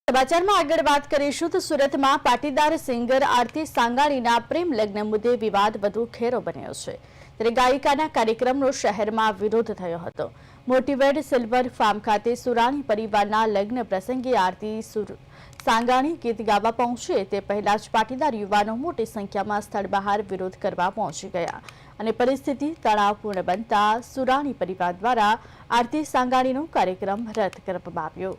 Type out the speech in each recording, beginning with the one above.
સમાચારમાં આગળ વાત કરીશું તો સુરતમાં પાટીદાર સિંગર આરતી સાંગાણીના પ્રેમ લગ્ન મુદ્દે વિવાદ વધુ ખેરો બન્યો છે। ત્યારે ગાયિકાના કાર્યક્રમનો શહેરમાં વિરોધ થયો હતો। મોટિવેટ સિલ્વર ફાર્મ ખાતે સુરાણી પરિવારના લગ્ન પ્રસંગે આરતી સાંગાણી ગીત ગાવા પહોંચે તે પહેલા જ પાટીદાર યુવાનો મોટી સંખ્યામાં સ્થળ બહાર વિરોધ કરવા પહોંચી ગયા અને પરિસ્થિતિ તણાવપૂર્ણ બનતા સુરાણી પરિવાર દ્વારા આરતી સાંગાણીનો કાર્યક્રમ રદ કરવામાં આવ્યો।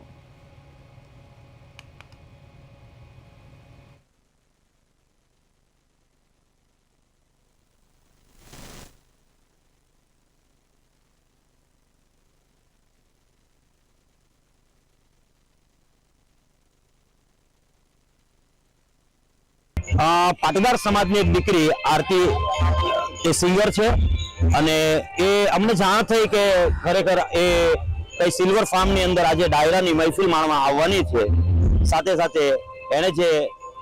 पाटीदार समाज एक दीकरी आरती ए सिंगर है अने ए अमने जाण थई के खरेखर ए कई सिल्वर फार्म नी अंदर आज डायरा नी महफिल माणवा आववानी छे। साथे साथे एने जे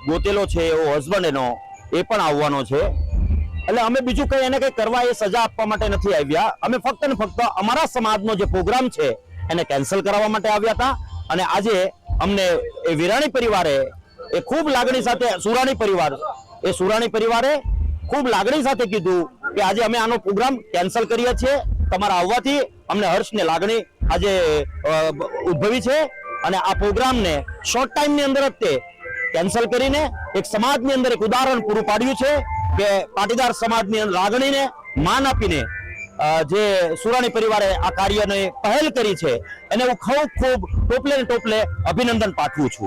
गोतेलो छे एवो हस्बंड एनो ए पण आववानो छे। એટલે અમે બીજું કઈ એને કઈ કરવા એ સજા આપવા માટે નથી આવ્યા। અમે ફક્ત ને ફક્ત અમારા સમાજનો જે પ્રોગ્રામ છે એને કેન્સલ કરાવવા માટે આવ્યા હતા અને આજે અમને એ વિરાણી પરિવારે એ खूब लागणी साथे सुराणी परिवारे खूब लागणी साथे कीधुं के आज अमे आनो प्रोग्राम केन्सल करीए छीए। तमारा आववाथी अमने हर्ष ने लागणी आज उद्भवी छे अने आ प्रोग्राम ने शॉर्ट टाइम नी अंदर ज केन्सल करीने एक समाज नी अंदर एक उदाहरण पूरुं पाड्युं छे के पाटीदार समाज नी लागणी ने मान आपीने जे सुराणी परिवारे आ कार्यने पहल करी छे एने हूँ खूब टोपले अभिनंदन पाठवुं छुं।